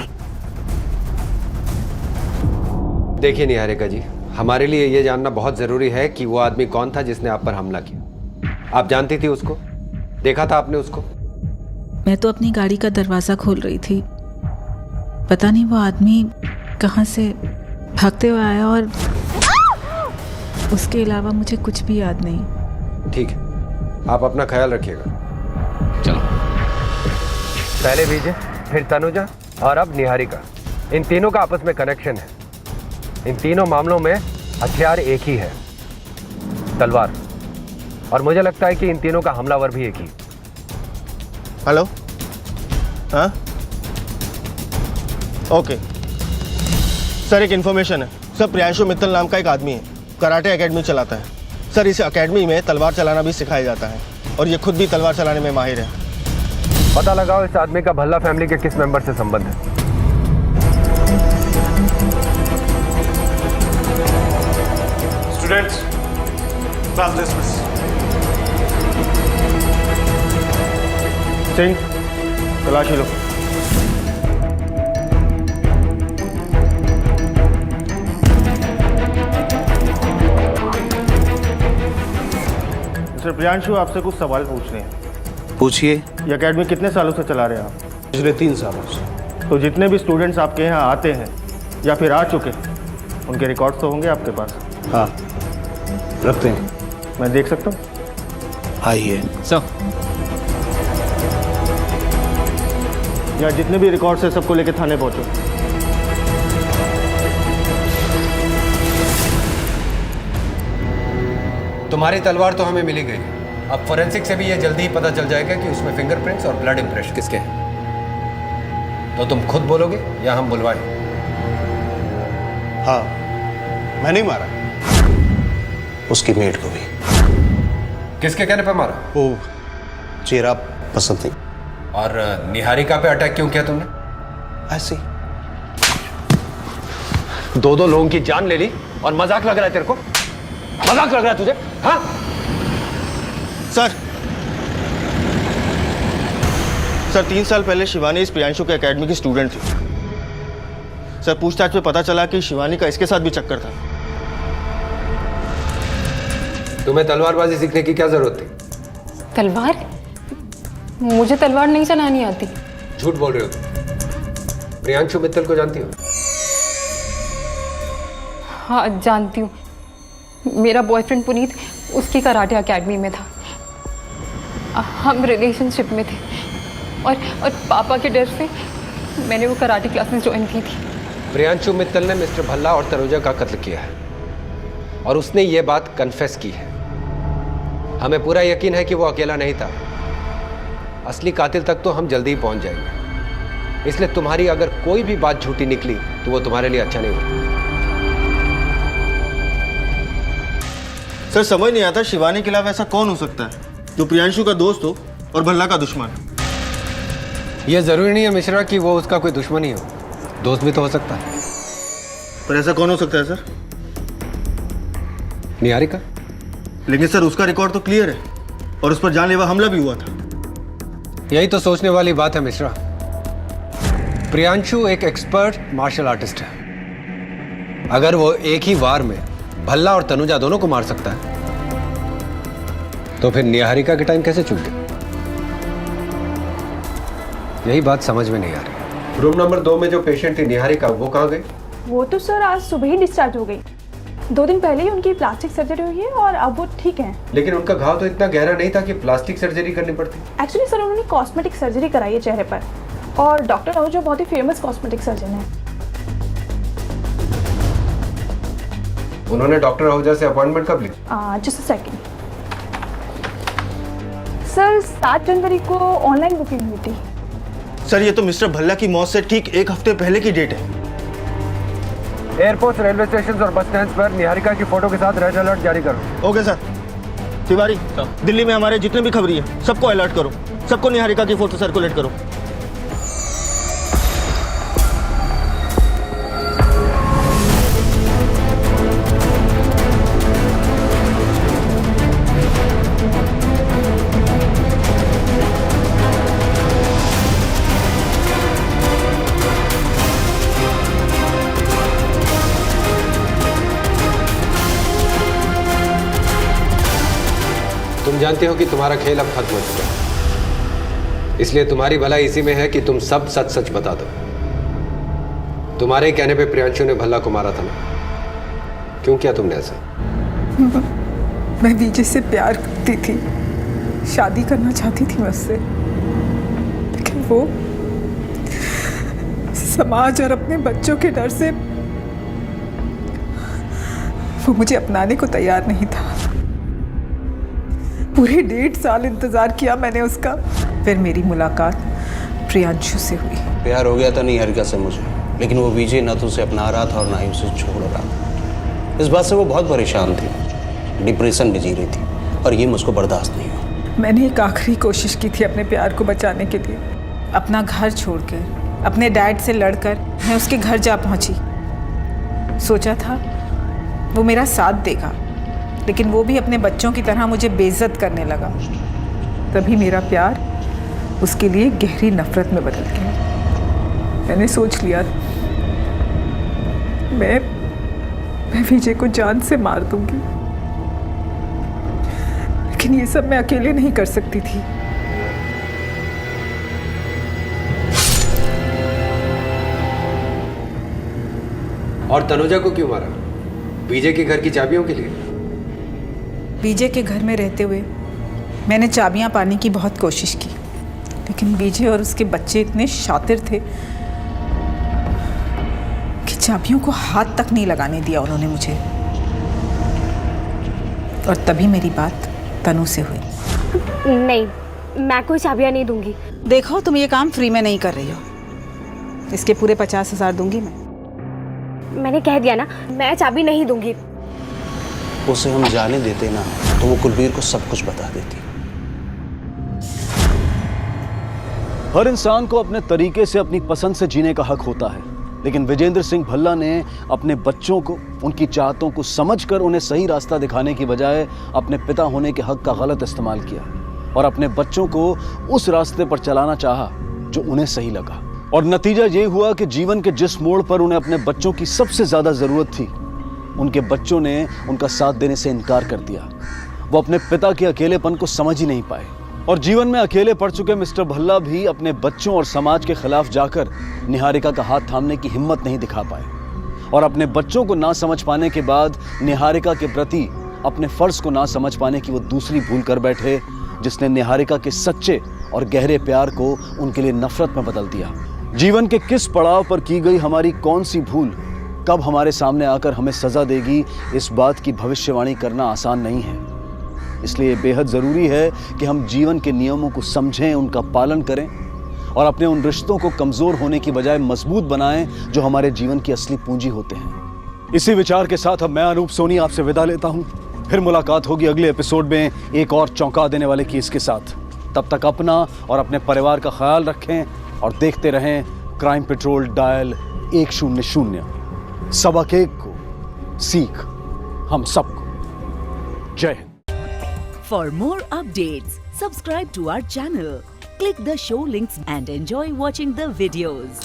देखिए निहारिका जी, हमारे लिए ये जानना बहुत जरूरी है कि वो आदमी कौन था जिसने आप पर हमला किया। आप जानती थी उसको? देखा था आपने उसको? मैं तो अपनी गाड़ी का दरवाज़ा खोल रही थी, पता नहीं वो आदमी कहाँ से भागते हुए आया और उसके अलावा मुझे कुछ भी याद नहीं। ठीक है, आप अपना ख्याल रखिएगा। चलो। पहले विजय, फिर तनुजा और अब निहारिका, इन तीनों का आपस में कनेक्शन है। इन तीनों मामलों में हथियार एक ही है, तलवार। और मुझे लगता है कि इन तीनों का हमलावर भी एक ही। हेलो? हाँ ओके सर, एक इन्फॉर्मेशन है सर। प्रियांशु मित्तल नाम का एक आदमी है, कराटे एकेडमी चलाता है सर। इस एकेडमी में तलवार चलाना भी सिखाया जाता है और ये खुद भी तलवार चलाने में माहिर है। पता लगाओ इस आदमी का भल्ला फैमिली के किस मेंबर से संबंध है। Students, class dismiss. सिंह, तलाशी लो। मिस्टर प्रियांशु, आपसे कुछ सवाल पूछने हैं। पूछिए। ये एकेडमी कितने सालों से चला रहे हैं आप? पिछले 3 सालों से। तो जितने भी स्टूडेंट्स आपके यहाँ आते हैं या फिर आ चुके हैं, उनके रिकॉर्ड्स तो होंगे आपके पास? हाँ, रखते हैं। मैं देख सकता हूँ? आइए सर। या जितने भी रिकॉर्ड्स हैं सबको लेके थाने पहुँचो। तुम्हारी तलवार तो हमें मिली गई, अब फोरेंसिक से भी ये जल्दी ही पता चल जाएगा कि उसमें फिंगरप्रिंट्स और ब्लड इंप्रेशन किसके हैं। तो तुम खुद बोलोगे या हम बुलवाएं? हाँ, मैं नहीं मारा, उसकी मेड को भी। किसके कहने पे मारा? वो चेहरा पसंद थी। और निहारिका पे अटैक क्यों किया तुमने? ऐसे ही। 2 लोगों की जान ले ली और मजाक लग रहा है तेरे को? मजाक लग रहा है तुझे? हाँ सर 3 साल पहले शिवानी इस प्रियांशु के एकेडमी की स्टूडेंट थी सर। पूछताछ में पता चला कि शिवानी का इसके साथ भी चक्कर था। तुम्हें तलवारबाजी सीखने की क्या जरूरत थी? तलवार? मुझे तलवार नहीं चलानी आती। झूठ बोल रहे हो तुम। प्रियांशु मित्तल को जानती हो? हाँ जानती हूँ, मेरा बॉयफ्रेंड पुनीत उसकी कराटे एकेडमी में था। हम रिलेशनशिप में थे और पापा के डर से मैंने वो कराटे क्लासेस ज्वाइन की थी। प्रियांशु मित्तल ने मिस्टर भल्ला और तनुजा का कत्ल किया है और उसने ये बात कन्फेस की है। हमें पूरा यकीन है कि वो अकेला नहीं था। असली कातिल तक तो हम जल्दी ही पहुंच जाएंगे, इसलिए तुम्हारी अगर कोई भी बात झूठी निकली तो वो तुम्हारे लिए अच्छा नहीं होगा। सर समझ नहीं आता शिवानी के अलावा ऐसा कौन हो सकता है जो प्रियांशु का दोस्त हो और भल्ला का दुश्मन। यह जरूरी नहीं है मिश्रा कि वो उसका कोई दुश्मन ही हो, दोस्त भी तो हो सकता है। पर ऐसा कौन हो सकता है सर? निहारिका। लेकिन सर उसका रिकॉर्ड तो क्लियर है और उस पर जानलेवा हमला भी हुआ था। यही तो सोचने वाली बात है मिश्रा। प्रियांशु एक एक्सपर्ट मार्शल आर्टिस्ट है। अगर वो एक ही वार में भल्ला और तनुजा दोनों को मार सकता है तो फिर निहारिका के टाइम कैसे चूक गया? यही बात समझ में नहीं आ रही। रूम नंबर 2 में जो पेशेंट थी निहारिका, वो कहाँ गई? वो तो सर आज सुबह ही डिस्चार्ज हो गई। 2 दिन पहले ही उनकी प्लास्टिक सर्जरी हुई है और अब वो ठीक हैं। लेकिन उनका घाव तो इतना गहरा नहीं था कि प्लास्टिक सर्जरी करनी पड़ती। एक्चुअली सर उन्होंने कॉस्मेटिक सर्जरी कराई है चेहरे पर, और डॉक्टर आहूजा बहुत ही फेमस कॉस्मेटिक सर्जन है। उन्होंने डॉक्टर आहूजा से अपॉइंटमेंट कब ली? जस्ट अ सेकंड सर, 7 जनवरी को ऑनलाइन बुकिंग हुई थी। सर ये तो मिस्टर भल्ला की मौत से ठीक 1 हफ्ते पहले की डेट है। एयरपोर्ट, रेलवे स्टेशन और बस स्टैंड पर निहारिका की फोटो के साथ रेड अलर्ट जारी करो। Okay sir. तिवारी, दिल्ली में हमारे जितने भी खबरी है सबको अलर्ट करो, सबको निहारिका की फोटो सर्कुलेट करो। तुम जानते हो कि तुम्हारा खेल अब खत्म हो चुका है, इसलिए तुम्हारी भलाई इसी में है कि तुम सब सच सच बता दो। तुम्हारे कहने पे प्रियांशु ने भल्ला को मारा था ना? क्यों किया तुमने ऐसा? मैं विजय से प्यार करती थी, शादी करना चाहती थी मैं उससे, लेकिन वो समाज और अपने बच्चों के डर से वो मुझे अपनाने को तैयार नहीं था। पूरे 1.5 साल इंतजार किया मैंने उसका, फिर मेरी मुलाकात प्रियांशु से हुई। प्यार हो गया था निहारिका से मुझे, लेकिन वो विजय ना तो उसे अपना रहा था और ना ही उसे छोड़ रहा था। इस बात से वो बहुत परेशान थी, डिप्रेशन में जी रही थी, और ये मुझको बर्दाश्त नहीं हुआ। मैंने एक आखिरी कोशिश की थी अपने प्यार को बचाने के लिए। अपना घर छोड़कर, अपने डैड से लड़कर मैं उसके घर जा पहुंची। सोचा था वो मेरा साथ देगा, लेकिन वो भी अपने बच्चों की तरह मुझे बेइज्जत करने लगा। तभी मेरा प्यार उसके लिए गहरी नफरत में बदल गया। मैंने सोच लिया मैं विजय को जान से मार दूंगी, लेकिन ये सब मैं अकेले नहीं कर सकती थी। और तनुजा को क्यों मारा? विजय के घर की चाबियों के लिए? विजय के घर में रहते हुए मैंने चाबियां पाने की बहुत कोशिश की, लेकिन विजय और उसके बच्चे इतने शातिर थे कि चाबियों को हाथ तक नहीं लगाने दिया उन्होंने मुझे। और तभी मेरी बात तनु से हुई। नहीं, मैं कोई चाबियां नहीं दूंगी। देखो, तुम ये काम फ्री में नहीं कर रही हो, इसके पूरे 50,000 दूंगी मैं। मैंने कह दिया ना, मैं चाबी नहीं दूंगी। उसे हम जाने देते ना तो वो कुलबीर को सब कुछ बता देती। हर इंसान को अपने तरीके से अपनी पसंद से जीने का हक होता है, लेकिन विजेंद्र सिंह भल्ला ने अपने बच्चों को, उनकी चाहतों को समझकर उन्हें सही रास्ता दिखाने की बजाय अपने पिता होने के हक का गलत इस्तेमाल किया और अपने बच्चों को उस रास्ते पर चलाना चाहा जो उन्हें सही लगा। और नतीजा ये हुआ कि जीवन के जिस मोड़ पर उन्हें अपने बच्चों की सबसे ज्यादा जरूरत थी, उनके बच्चों ने उनका साथ देने से इनकार कर दिया। वो अपने पिता के अकेलेपन को समझ ही नहीं पाए, और जीवन में अकेले पड़ चुके मिस्टर भल्ला भी अपने बच्चों और समाज के खिलाफ जाकर निहारिका का हाथ थामने की हिम्मत नहीं दिखा पाए। और अपने बच्चों को ना समझ पाने के बाद निहारिका के प्रति अपने फर्ज को ना समझ पाने की वो दूसरी भूल कर बैठे, जिसने निहारिका के सच्चे और गहरे प्यार को उनके लिए नफरत में बदल दिया। जीवन के किस पड़ाव पर की गई हमारी कौन सी भूल कब हमारे सामने आकर हमें सजा देगी, इस बात की भविष्यवाणी करना आसान नहीं है। इसलिए बेहद ज़रूरी है कि हम जीवन के नियमों को समझें, उनका पालन करें और अपने उन रिश्तों को कमज़ोर होने की बजाय मजबूत बनाएं जो हमारे जीवन की असली पूंजी होते हैं। इसी विचार के साथ अब मैं अनूप सोनी आपसे विदा लेता हूं। फिर मुलाकात होगी अगले एपिसोड में एक और चौंका देने वाले केस के साथ। तब तक अपना और अपने परिवार का ख्याल रखें और देखते रहें क्राइम पेट्रोल डायल 100। सबक एक को सीख हम सबको। जय Hind. For more updates, subscribe to our channel, click the show links and enjoy watching the videos.